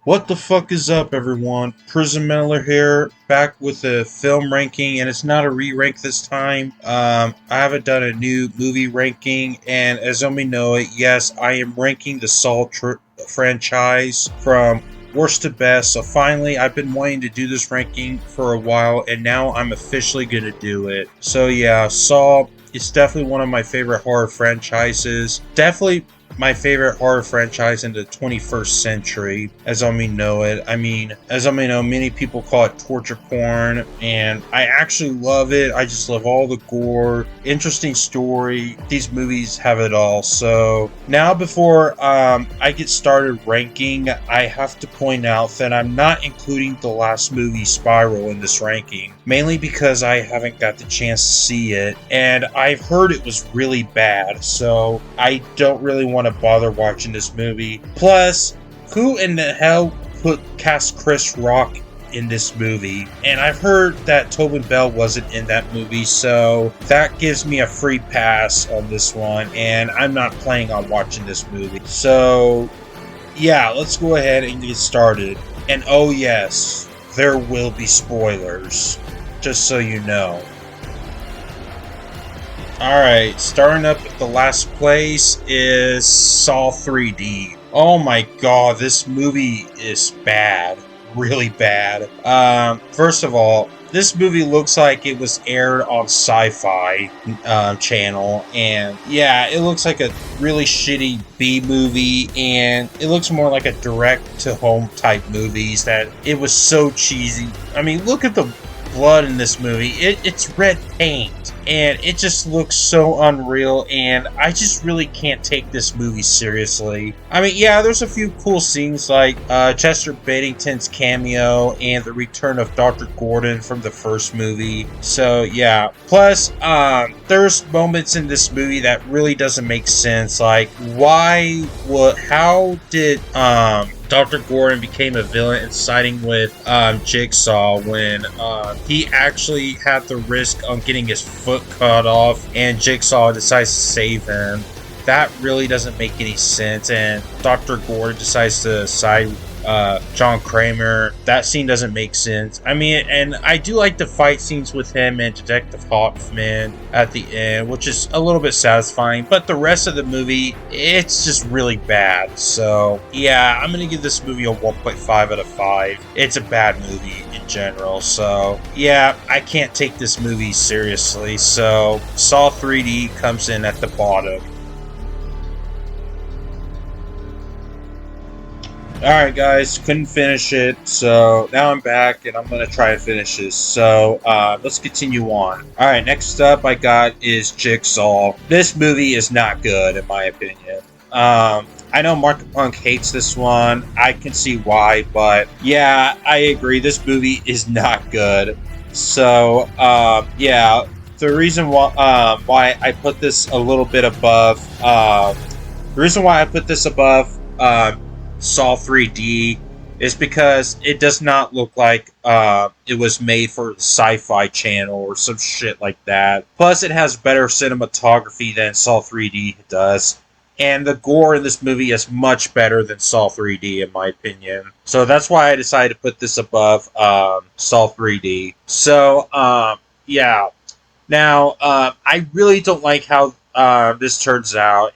What the fuck is up, everyone? Prism Miller here, back with a film ranking, and it's not a re-rank this time. I haven't done a new movie ranking, and as you may know it, yes, I am ranking the Saw franchise from worst to best. So finally, I've been wanting to do this ranking for a while, and now I'm officially gonna do it. So yeah, Saw is definitely one of my favorite horror franchises. Definitely my favorite horror franchise in the 21st century, as I may know it. I mean, as I may know, many people call it torture porn, and I actually love it. I just love all the gore, interesting story. These movies have it all. So now, before I get started ranking, I have to point out that I'm not including the last movie, Spiral, in this ranking, mainly because I haven't got the chance to see it, and I've heard it was really bad. So I don't really want to bother watching this movie. Plus, who in the hell cast Chris Rock in this movie? And I've heard that Tobin Bell wasn't in that movie, so that gives me a free pass on this one, and I'm not planning on watching this movie. So yeah, let's go ahead and get started. And oh yes, there will be spoilers, just so you know. Alright, starting up at the last place is Saw 3D. Oh my god, this movie is bad. Really bad. First of all, this movie looks like it was aired on Sci-Fi channel, and yeah, it looks like a really shitty B movie, and it looks more like a direct-to-home type movies. That it was so cheesy. I mean, look at the blood in this movie. It's red paint, and it just looks so unreal, and I just really can't take this movie seriously. I mean, yeah, there's a few cool scenes like Chester Bennington's cameo and the return of Dr. Gordon from the first movie. So yeah, plus there's moments in this movie that really doesn't make sense, like how did Dr. Gordon became a villain and siding with Jigsaw when he actually had the risk on getting his foot cut off, and Jigsaw decides to save him. That really doesn't make any sense, and Dr. Gordon decides to side with John Kramer. That scene doesn't make sense. I mean, and I do like the fight scenes with him and Detective Hoffman at the end, which is a little bit satisfying, but the rest of the movie, it's just really bad. So yeah, I'm gonna give this movie a 1.5 out of 5. It's a bad movie in general, so yeah, I can't take this movie seriously. So Saw 3D comes in at the bottom. Alright guys, couldn't finish it, so now I'm back and I'm going to try to finish this. So let's continue on. Alright, next up I got is Jigsaw. This movie is not good in my opinion. I know Mark Punk hates this one, I can see why, but yeah, I agree, this movie is not good. So yeah, the reason why I put this a little bit above, Saw 3D is because it does not look like it was made for Sci-Fi Channel or some shit like that. Plus, it has better cinematography than Saw 3D does. And the gore in this movie is much better than Saw 3D, in my opinion. So that's why I decided to put this above Saw 3D. So, yeah. Now, I really don't like how this turns out.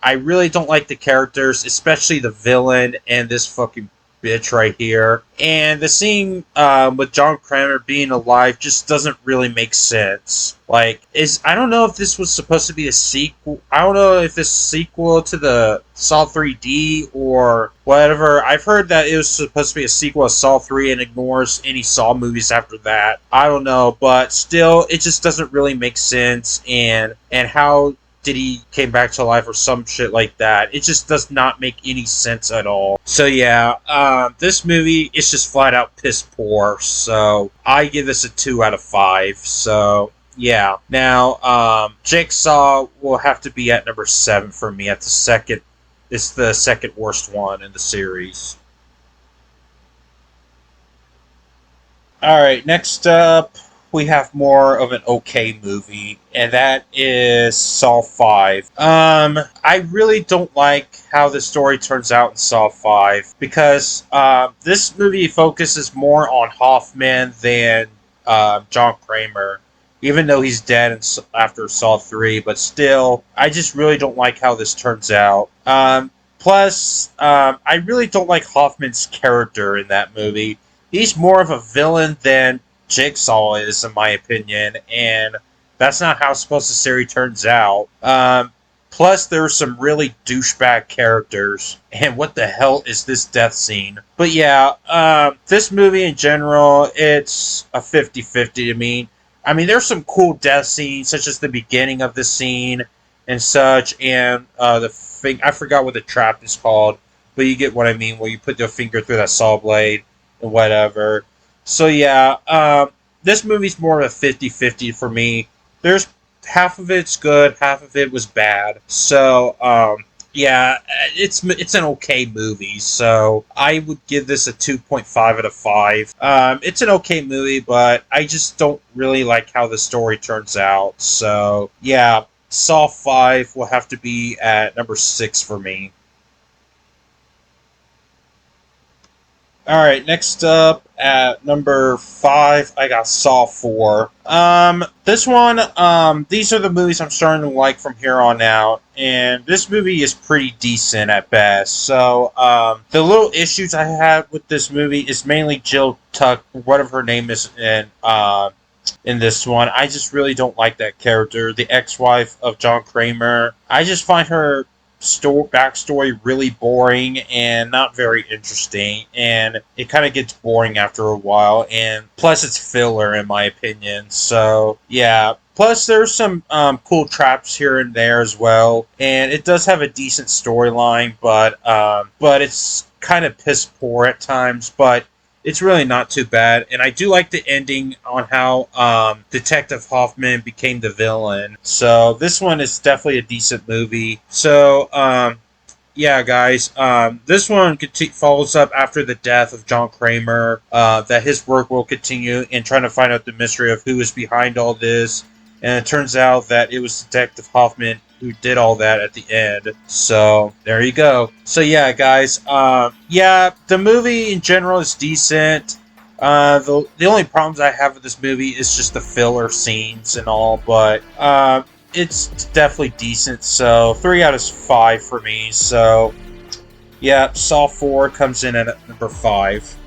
I really don't like the characters, especially the villain and this fucking bitch right here. And the scene with John Kramer being alive just doesn't really make sense. Like, I don't know if this was supposed to be a sequel. I don't know if it's a sequel to the Saw 3D or whatever. I've heard that it was supposed to be a sequel to Saw 3 and ignores any Saw movies after that. I don't know, but still, it just doesn't really make sense. And how did he came back to life or some shit like that? It just does not make any sense at all. So yeah, this movie is just flat out piss poor. So I give this a 2 out of 5. So yeah. Now, Jigsaw will have to be at number 7 for me. At the second, it's the second worst one in the series. All right, next up we have more of an okay movie, and that is Saw 5. I really don't like how the story turns out in Saw 5 because this movie focuses more on Hoffman than John Kramer. Even though he's dead after Saw 3, but still, I just really don't like how this turns out. Plus, I really don't like Hoffman's character in that movie. He's more of a villain than Jigsaw is, in my opinion, and that's not how supposed to Siri turns out. Plus, there's some really douchebag characters, and what the hell is this death scene? But yeah, this movie in general, it's a 50-50 to me. I mean, there's some cool death scenes, such as the beginning of the scene and such, and the thing, I forgot what the trap is called, but you get what I mean, where you put your finger through that saw blade and whatever. So yeah, this movie's more of a 50-50 for me. There's half of it's good, half of it was bad. So, yeah, it's an okay movie. So I would give this a 2.5 out of 5. It's an okay movie, but I just don't really like how the story turns out. So yeah, Saw 5 will have to be at number 6 for me. Alright, next up at number 5, I got Saw 4. This one, these are the movies I'm starting to like from here on out, and this movie is pretty decent at best. So, the little issues I have with this movie is mainly Jill Tuck, whatever her name is in this one. I just really don't like that character, the ex-wife of John Kramer. I just find her backstory really boring and not very interesting, and it kind of gets boring after a while, and plus it's filler in my opinion. So yeah, plus there's some cool traps here and there as well, and it does have a decent storyline, but it's kind of piss poor at times, but it's really not too bad, and I do like the ending on how Detective Hoffman became the villain. So this one is definitely a decent movie. So yeah, guys, this one follows up after the death of John Kramer. That his work will continue in trying to find out the mystery of who is behind all this, and it turns out that it was Detective Hoffman who did all that at the end. So there you go. So yeah, guys, yeah, the movie in general is decent. The only problems I have with this movie is just the filler scenes and all, but it's definitely decent. So 3 out of 5 for me. So yeah, Saw 4 comes in at number 5.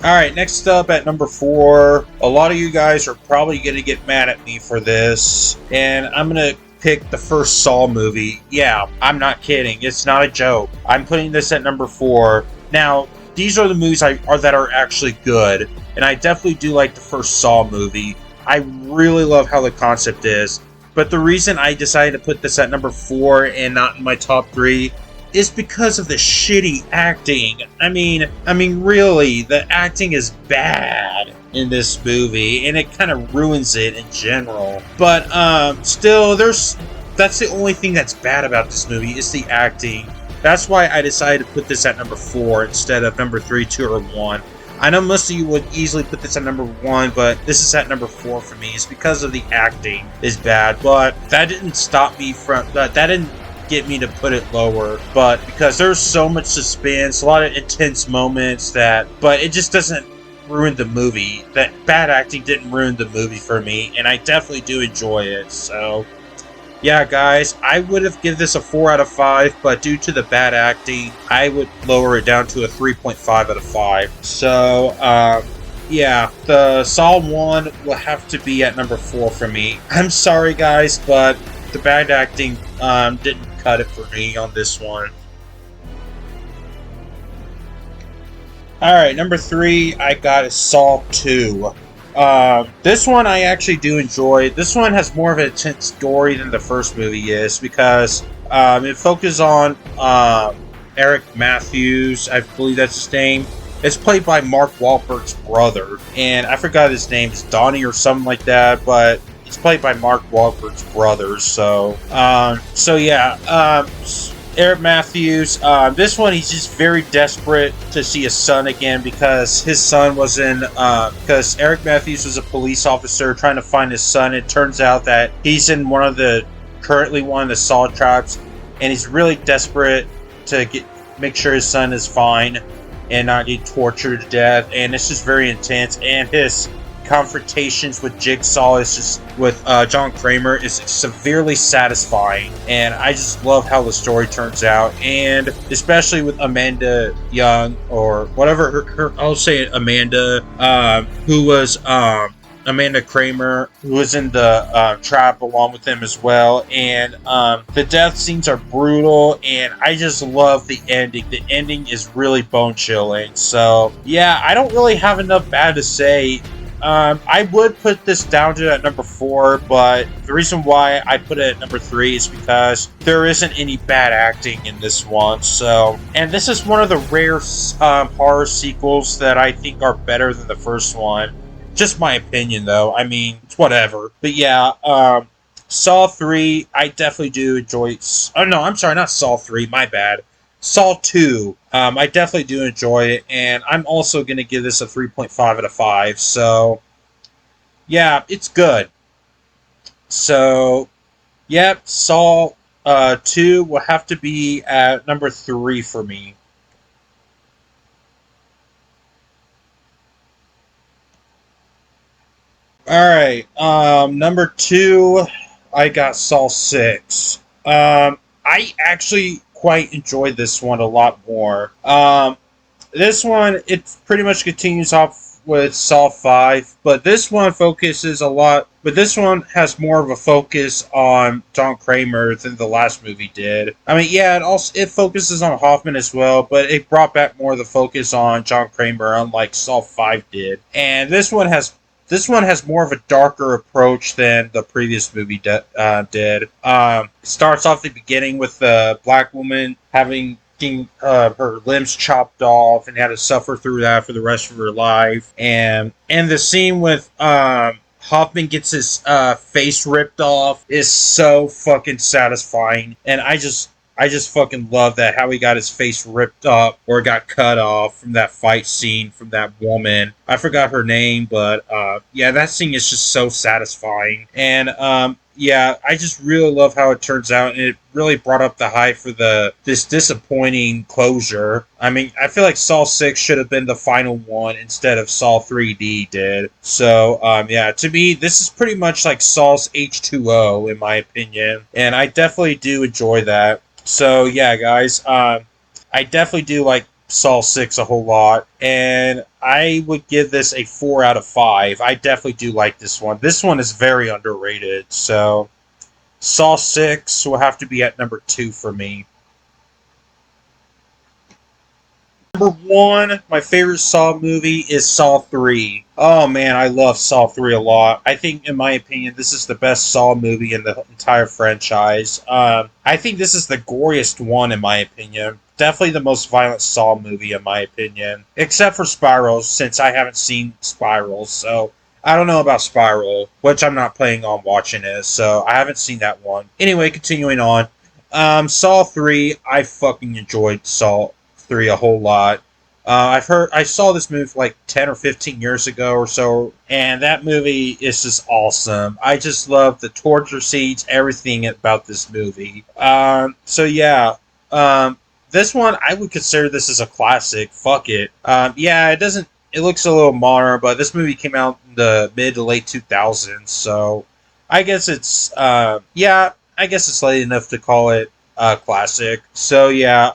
Alright, next up at number 4, a lot of you guys are probably going to get mad at me for this, and I'm going to pick the first Saw movie. Yeah, I'm not kidding, it's not a joke. I'm putting this at number 4. Now, these are the movies that are actually good, and I definitely do like the first Saw movie. I really love how the concept is, but the reason I decided to put this at number 4 and not in my top 3 is because of the shitty acting. I mean, really, the acting is bad in this movie, and it kind of ruins it in general. But still, that's the only thing that's bad about this movie is the acting. That's why I decided to put this at number 4 instead of number 3, 2, or 1. I know most of you would easily put this at number 1, but this is at number 4 for me. It's because of the acting is bad, but that didn't stop me from that didn't get me to put it lower, but because there's so much suspense, a lot of intense moments but it just doesn't ruin the movie. That bad acting didn't ruin the movie for me, and I definitely do enjoy it. So yeah, guys, I would have given this a 4 out of 5, but due to the bad acting, I would lower it down to a 3.5 out of 5. So yeah, the Saw 1 will have to be at number 4 for me. I'm sorry, guys, but the bad acting didn't cut it for me on this one. Alright, number 3 I got is Saw 2. This one I actually do enjoy. This one has more of an intense story than the first movie is, because it focuses on Eric Matthews, I believe that's his name. It's played by Mark Wahlberg's brother, and I forgot his name, it's Donnie or something like that, but it's played by Mark Wahlberg's brother. So, so yeah, Eric Matthews. This one, he's just very desperate to see his son again because his son was in. Because Eric Matthews was a police officer trying to find his son. It turns out that he's in currently one of the Saw traps, and he's really desperate to make sure his son is fine and not get tortured to death. And it's just very intense. And his confrontations with Jigsaw is just with John Kramer is severely satisfying, and I just love how the story turns out, and especially with Amanda Young or whatever her I'll say it, Amanda, who was Amanda Kramer, who was in the trap along with him as well, and the death scenes are brutal, and I just love the ending. The ending is really bone chilling. So yeah, I don't really have enough bad to say. I would put this down to at number 4, but the reason why I put it at number 3 is because there isn't any bad acting in this one. So, and this is one of the rare horror sequels that I think are better than the first one. Just my opinion, though. I mean, it's whatever. But yeah, Saw 3, I definitely do enjoy. Oh no, I'm sorry, not Saw 3. My bad. Saw 2, I definitely do enjoy it, and I'm also going to give this a 3.5 out of 5, so, yeah, it's good. So, yep, Saw 2 will have to be at number 3 for me. Alright, number 2, I got Saw 6. I actually quite enjoyed this one a lot more. This one, it pretty much continues off with Saw 5, but this one focuses a lot, but this one has more of a focus on John Kramer than the last movie did. I mean, yeah, it focuses on Hoffman as well, but it brought back more of the focus on John Kramer, unlike Saw 5 did. And this one has more of a darker approach than the previous movie did. Starts off the beginning with the black woman having her limbs chopped off and had to suffer through that for the rest of her life. And the scene with Hoffman gets his face ripped off is so fucking satisfying. And I just fucking love that, how he got his face ripped up or got cut off from that fight scene from that woman. I forgot her name, but yeah, that scene is just so satisfying. And yeah, I just really love how it turns out, and it really brought up the hype for this disappointing closure. I mean, I feel like Saw 6 should have been the final one instead of Saw 3D did. So, yeah, to me, this is pretty much like Saw's H2O, in my opinion, and I definitely do enjoy that. So, yeah, guys, I definitely do like Saw 6 a whole lot, and I would give this a 4 out of 5. I definitely do like this one. This one is very underrated, so Saw 6 will have to be at number 2 for me. Number 1, my favorite Saw movie is Saw 3. Oh man, I love Saw 3 a lot. I think, in my opinion, this is the best Saw movie in the entire franchise. I think this is the goriest one, in my opinion. Definitely the most violent Saw movie, in my opinion. Except for Spiral, since I haven't seen Spiral, so I don't know about Spiral, which I'm not planning on watching it, so I haven't seen that one. Anyway, continuing on. Saw 3, I fucking enjoyed Saw 3 a whole lot. I saw this movie like 10 or 15 years ago or so, and that movie is just awesome. I just love the torture scenes, everything about this movie. So yeah, this one, I would consider this as a classic. Fuck it. Yeah, it looks a little modern, but this movie came out in the mid to late 2000s, so I guess it's, yeah, I guess it's late enough to call it classic. So yeah,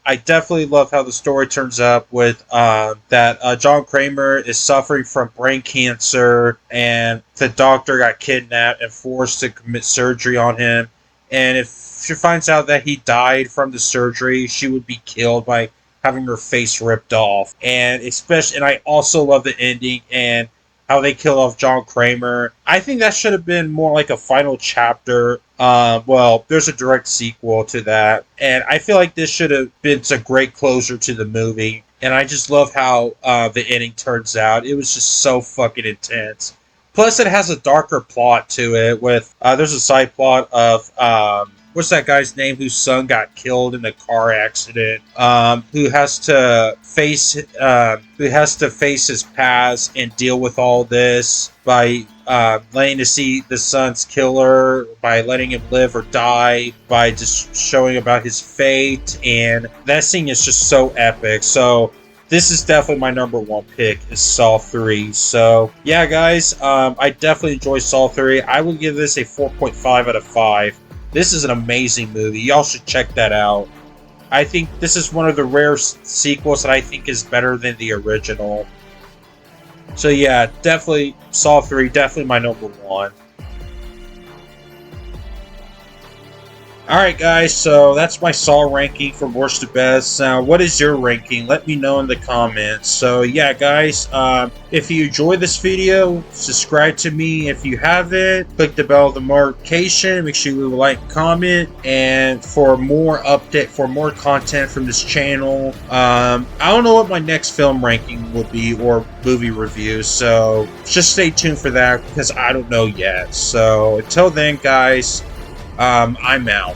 I definitely love how the story turns up with that John Kramer is suffering from brain cancer, and the doctor got kidnapped and forced to commit surgery on him. And if she finds out that he died from the surgery, she would be killed by having her face ripped off. And I also love the ending and how they kill off John Kramer. I think that should have been more like a final chapter. Well, there's a direct sequel to that, and I feel like this should have been a great closure to the movie. And I just love how the ending turns out. It was just so fucking intense. Plus, it has a darker plot to it. With there's a side plot of what's that guy's name whose son got killed in a car accident? Who has to face his past and deal with all this by letting to see the son's killer, by letting him live or die, by just showing about his fate, and that scene is just so epic. So this is definitely my number one pick, is Saw 3. So yeah, guys, I definitely enjoy Saw 3. I would give this a 4.5 out of 5. This is an amazing movie. Y'all should check that out. I think this is one of the rare sequels that I think is better than the original. So yeah, definitely Saw 3, definitely my number one. Alright guys, so that's my Saw ranking from worst to best. Now, what is your ranking? Let me know in the comments. So yeah guys, if you enjoyed this video, subscribe to me if you haven't. Click the bell notification, make sure you leave a like and comment. And for more content from this channel, I don't know what my next film ranking will be or movie review. So just stay tuned for that because I don't know yet. So until then guys, I'm out.